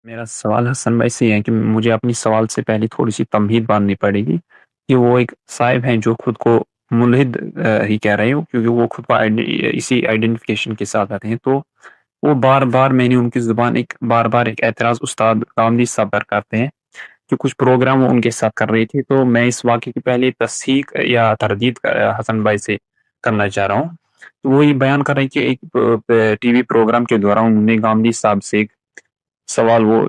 मेरा सवाल हसन भाई से है कि मुझे अपनी सवाल से पहले थोड़ी-सी तमहीद बाँधनी पड़ेगी कि वो एक साहिब हैं जो खुद को मुल्हिद ही कह रहे हो क्योंकि वो खुद को इसी आइडेंटिफ़िकेशन के साथ आते हैं। तो वो बार-बार मैंने उनकी ज़ुबान एक बार-बार एक एतराज़ उस्ताद कामली साहब पर करते हैं कि कुछ प्रोग्राम वो उनके साथ कर रही थी। तो मैं इस वाक़ये की पहले तस्दीक या तरदीद हसन भाई से करना चाह रहा हूँ। तो वो ये बयान कर रहे हैं कि एक टीवी प्रोग्राम के दौरान उन्होंने गामदी साहब से एक सवाल वो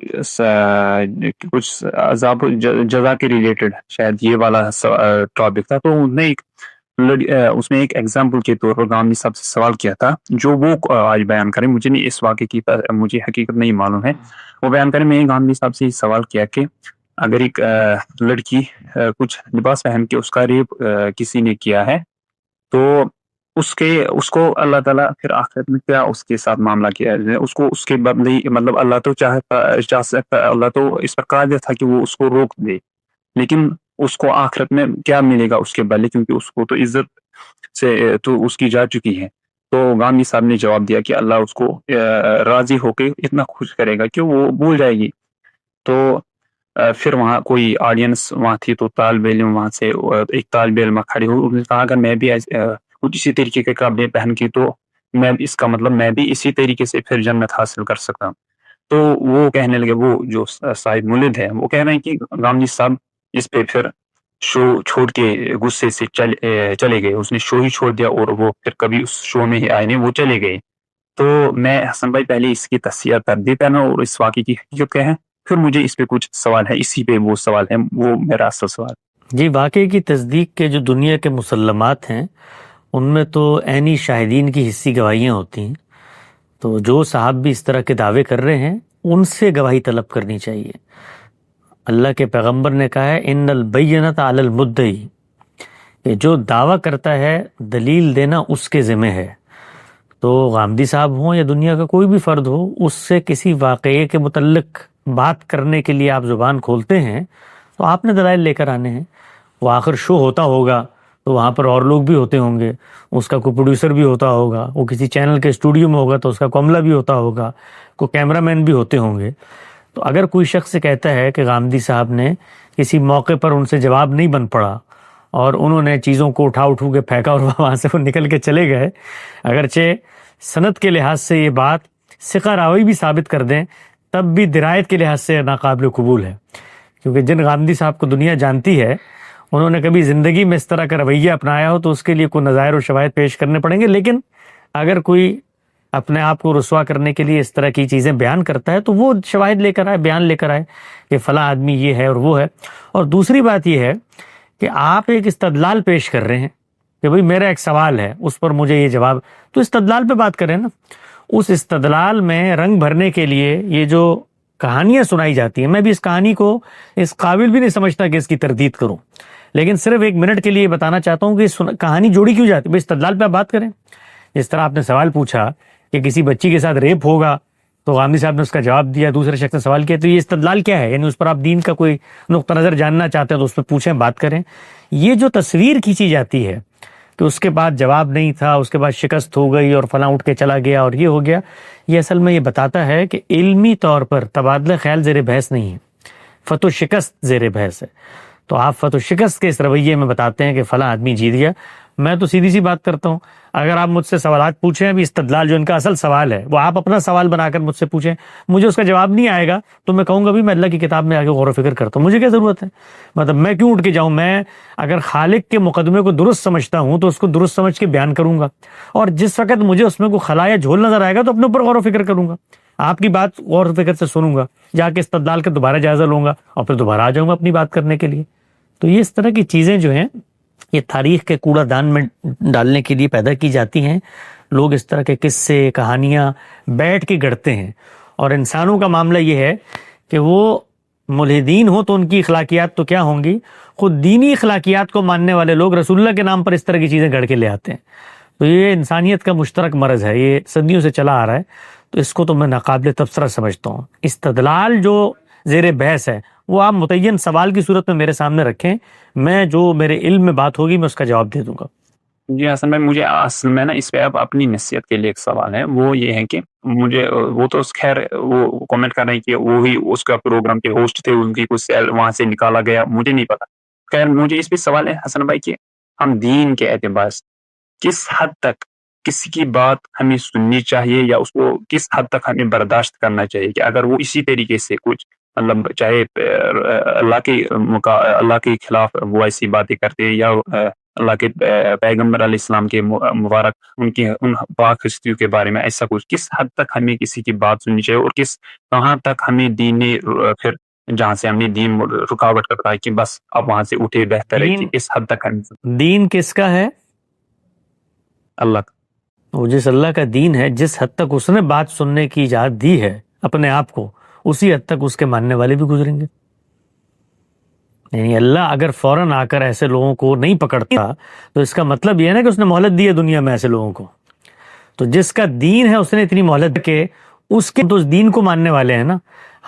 कुछ अज़ाब जज़ा के रिलेटेड शायद ये वाला टॉपिक था। तो उन्होंने एक उसमें एक एग्जाम्पल के तौर पर गांधी साहब से सवाल किया था जो वो आज बयान करें। मुझे नहीं इस वाक़े की मुझे हकीकत नहीं मालूम है। वो बयान करें, मैंने गांधी साहब से सवाल किया कि अगर एक लड़की कुछ लिबास पहन के उसका रेप किसी ने किया है तो उसके उसको अल्लाह ताला फिर आखिरत में क्या उसके साथ मामला किया है, उसको उसके बदले मतलब अल्लाह तो चाह सकता, अल्लाह तो इस पर कादिर था कि वो उसको रोक दे, लेकिन उसको आखिरत में क्या मिलेगा उसके बदले, क्योंकि उसको तो इज्जत से तो उसकी जा चुकी है। तो गांधी साहब ने जवाब दिया कि अल्लाह उसको राजी होके इतना खुश करेगा कि वो भूल जाएगी। तो फिर वहाँ कोई ऑडियंस वहाँ थी, तो तालिब इल्म वहाँ से एक तालिब इल्म खड़ी हुई, उसने कहा अगर मैं भी कुछ इसी तरीके के कपड़े पहन के, तो मैं इसका मतलब मैं भी इसी तरीके से फिर जन्नत हासिल कर सकता हूँ। तो वो कहने लगे, वो जो साहिब मुलिद है वो कह रहे हैं कि गांधी साहब इस पे फिर शो छोड़ के गुस्से से चले गए। उसने शो ही छोड़ दिया और वो फिर कभी उस शो में ही आए नहीं, वो चले गए। तो मैं हसन भाई पहले इसकी तस्सीर कर देता ना और इस वाक़े की हकीकत क्या है, फिर मुझे इस पे कुछ सवाल है, इसी पे वो सवाल है, वो मेरा असल सवाल। जी, वाक़े की तस्दीक के जो दुनिया के मुसल्लमात हैं उनमें तो ऐनी शाहिदीन की हिस्सी गवाहियाँ होती हैं। तो जो साहब भी इस तरह के दावे कर रहे हैं उनसे गवाही तलब करनी चाहिए। अल्लाह के पैगंबर ने कहा है इन्नल बैयनत अलल मुद्दई, कि जो दावा करता है दलील देना उसके ज़िम्मे है। तो गामदी साहब हों या दुनिया का कोई भी फ़र्द हो, उससे किसी वाक़ये के मुतल्लिक बात करने के लिए आप ज़ुबान खोलते हैं तो आपने दलाइल लेकर आने हैं। वो आखिर शो होता होगा तो वहाँ पर और लोग भी होते होंगे, उसका कोई प्रोड्यूसर भी होता होगा, वो किसी चैनल के स्टूडियो में होगा तो उसका कमला भी होता होगा, कोई कैमरामैन भी होते होंगे। तो अगर कोई शख्स कहता है कि गामदी साहब ने किसी मौके पर उनसे जवाब नहीं बन पड़ा और उन्होंने चीज़ों को उठा के फेंका और वहाँ से वो निकल के चले गए, अगरचे सनद के लिहाज से ये बात सिक़ा रावी भी साबित कर दें तब भी दिरायत के लिहाज से नाकाबिल कबूल है। क्योंकि जिन गामदी साहब को दुनिया जानती है उन्होंने कभी ज़िंदगी में इस तरह का रवैया अपनाया हो तो उसके लिए कोई नज़ायर और शवाहिद पेश करने पड़ेंगे। लेकिन अगर कोई अपने आप को रुस्वा करने के लिए इस तरह की चीज़ें बयान करता है तो वो शवाहिद लेकर आए, बयान लेकर आए कि फ़लाँ आदमी ये है और वो है। और दूसरी बात ये है कि आप एक इस्तदलाल पेश कर रहे हैं कि भाई मेरा एक सवाल है उस पर मुझे ये जवाब, तो इस्तदलाल पे बात करें ना। उस इस्तदलाल में रंग भरने के लिए ये जो कहानियाँ सुनाई जाती हैं, मैं भी इस कहानी को इस काबिल भी नहीं समझता कि इसकी तरदीद करूं, लेकिन सिर्फ एक मिनट के लिए बताना चाहता हूं कि कहानी जोड़ी क्यों जाती है। भाई इस्तदलाल पे आप बात करें। जिस तरह आपने सवाल पूछा कि किसी बच्ची के साथ रेप होगा तो गांधी साहब ने उसका जवाब दिया, दूसरे शख्स ने सवाल किया, तो ये इस्तदलाल क्या है? यानी उस पर आप दीन का कोई नुक्ता नज़र जानना चाहते हैं तो उस पर पूछें, बात करें। ये जो तस्वीर खींची जाती है कि उसके बाद जवाब नहीं था, उसके बाद शिकस्त हो गई और फलां उठ के चला गया और ये हो गया, ये असल में ये बताता है कि इल्मी तौर पर तबादला ख्याल ज़ेर बहस नहीं है, फतो शिकस्त ज़ेर बहस है। तो आप फतो शिकस्त के इस रवैये में बताते हैं कि फलां आदमी जीत गया। मैं तो सीधी सी बात करता हूँ, अगर आप मुझसे सवालात पूछें, अभी इस्तदलाल जो इनका असल सवाल है वो आप अपना सवाल बनाकर मुझसे पूछें, मुझे उसका जवाब नहीं आएगा तो मैं कहूँगा भी मैं अल्लाह की किताब में आके गौर व फिक्र करता हूँ, मुझे क्या ज़रूरत है? मतलब मैं क्यों उठ के जाऊँ? मैं अगर खालिक के मुकदमे को दुरुस्त समझता हूँ तो उसको दुरुस्त समझ के बयान करूँगा, और जिस वक्त मुझे उसमें कोई खला या झोल नजर आएगा तो अपने ऊपर गौर व फिक्र करूँगा, आपकी बात गौर व फिक्र से सुनूंगा, जाके इस्तदलाल का दोबारा जायजा लूँगा और फिर दोबारा आ जाऊँगा अपनी बात करने के लिए। तो ये इस तरह की चीज़ें जो हैं ये तारीख के कूड़ादान में डालने के लिए पैदा की जाती हैं। लोग इस तरह के किस्से कहानियाँ बैठ के गढ़ते हैं, और इंसानों का मामला ये है कि वो मुल्हिदीन हो तो उनकी अखलाकियात तो क्या होंगी, खुद दीनी अखलाकियात को मानने वाले लोग रसूलुल्लाह के नाम पर इस तरह की चीज़ें गढ़ के ले आते हैं। तो ये इंसानियत का मुश्तरक मर्ज़ है, ये सदियों से चला आ रहा है। तो इसको तो मैं नाकाबिल तबसरा समझता हूँ। इस्तदलाल जो ज़ेर बहस है वो आप मुतय्यन सवाल की सूरत में मेरे सामने रखें, मैं जो मेरे इल्म में बात होगी मैं उसका जवाब दे दूंगा। جی حسن بھائی، مجھے اصل میں نا اس پہ اب اپنی نصیحت کے لیے ایک سوال ہے، وہ یہ ہے کہ مجھے وہ تو خیر وہ کامنٹ کر رہے ہیں کہ وہی اس کا پروگرام کے ہوسٹ تھے، ان کی کچھ سیل وہاں سے نکالا گیا، مجھے نہیں پتا. خیر مجھے اس پہ سوال ہے حسن بھائی کہ ہم دین کے اعتبار سے کس حد تک کسی کی بات ہمیں سننی چاہیے، یا اس کو کس حد تک ہمیں برداشت کرنا چاہیے کہ اگر وہ اسی طریقے سے کچھ مطلب چاہے اللہ کے خلاف وہ ایسی باتیں کرتے، یا اللہ کے پیغمبر علیہ السلام کے مبارک ان پاک ہستیوں کے بارے میں ایسا کچھ، کس حد تک ہمیں کسی کی بات سننی چاہیے، اور کہاں تک ہمیں دین پھر جہاں سے ہمیں دین رکاوٹ کرتا ہے کہ بس اب وہاں سے اٹھے بہتر ہے، کہ اس حد تک ہمیں دین کس کا ہے؟ اللہ کا. وہ جس اللہ کا دین ہے، جس حد تک اس نے بات سننے کی اجازت دی ہے اپنے آپ کو، اسی حد تک اس کے ماننے والے بھی گزریں گے. یعنی اللہ اگر فوراً آ کر ایسے لوگوں کو نہیں پکڑتا تو اس کا مطلب یہ ہے نا کہ اس نے مہلت دی ہے دنیا میں ایسے لوگوں کو. تو جس کا دین ہے اس نے اتنی مہلت کہ اس کے تو اس دین کو ماننے والے ہیں نا.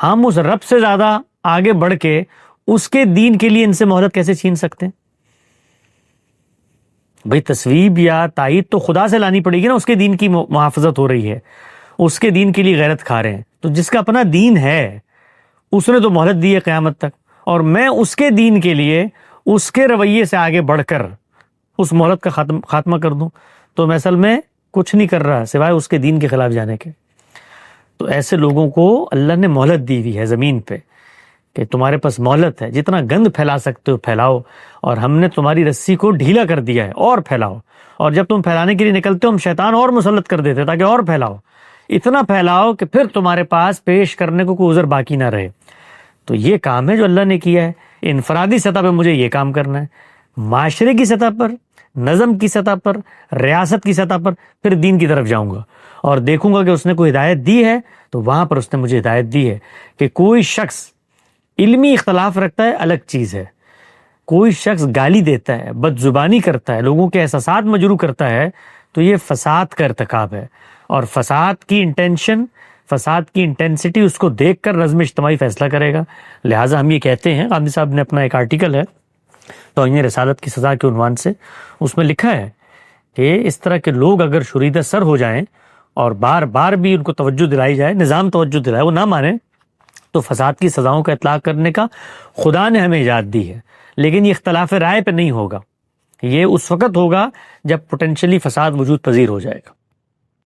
ہم اس رب سے زیادہ آگے بڑھ کے اس کے دین کے لیے ان سے مہلت کیسے چھین سکتے ہیں؟ بھئی تصویب یا تائید تو خدا سے لانی پڑے گی نا. اس کے دین کی محافظت ہو رہی ہے، اس کے دین کے لیے غیرت کھا رہے ہیں. تو جس کا اپنا دین ہے اس نے تو مہلت دی ہے قیامت تک، اور میں اس کے دین کے لیے اس کے رویے سے آگے بڑھ کر اس مہلت کا خاتمہ کر دوں تو میں اصل میں کچھ نہیں کر رہا سوائے اس کے دین کے خلاف جانے کے. تو ایسے لوگوں کو اللہ نے مہلت دی ہوئی ہے زمین پہ کہ تمہارے پاس مہلت ہے، جتنا گند پھیلا سکتے ہو پھیلاؤ، اور ہم نے تمہاری رسی کو ڈھیلا کر دیا ہے، اور پھیلاؤ. اور جب تم پھیلانے کے لیے نکلتے ہو ہم شیطان اور مسلط کر دیتے تاکہ اور پھیلاؤ، اتنا پھیلاؤ کہ پھر تمہارے پاس پیش کرنے کو کوئی عذر باقی نہ رہے. تو یہ کام ہے جو اللہ نے کیا ہے. انفرادی سطح پہ مجھے یہ کام کرنا ہے، معاشرے کی سطح پر، نظم کی سطح پر، ریاست کی سطح پر پھر دین کی طرف جاؤں گا اور دیکھوں گا کہ اس نے کوئی ہدایت دی ہے تو وہاں پر اس نے مجھے ہدایت دی ہے کہ کوئی شخص علمی اختلاف رکھتا ہے الگ چیز ہے، کوئی شخص گالی دیتا ہے، بد زبانی کرتا ہے، لوگوں کے احساسات مجروح کرتا ہے، تو یہ فساد کا ارتکاب ہے. اور فساد کی انٹینشن، فساد کی انٹینسٹی اس کو دیکھ کر نظم اجتماعی فیصلہ کرے گا. لہٰذا ہم یہ کہتے ہیں، غامدی صاحب نے اپنا ایک آرٹیکل ہے توہین رسالت کی سزا کے عنوان سے، اس میں لکھا ہے کہ اس طرح کے لوگ اگر شوریدہ سر ہو جائیں اور بار بار بھی ان کو توجہ دلائی جائے، نظام توجہ دلائے، وہ نہ مانیں، تو فساد کی سزاؤں کا اطلاق کرنے کا خدا نے ہمیں اجازت دی ہے. لیکن یہ اختلاف رائے پہ نہیں ہوگا، یہ اس وقت ہوگا جب پوٹینشلی فساد وجود پذیر ہو جائے گا.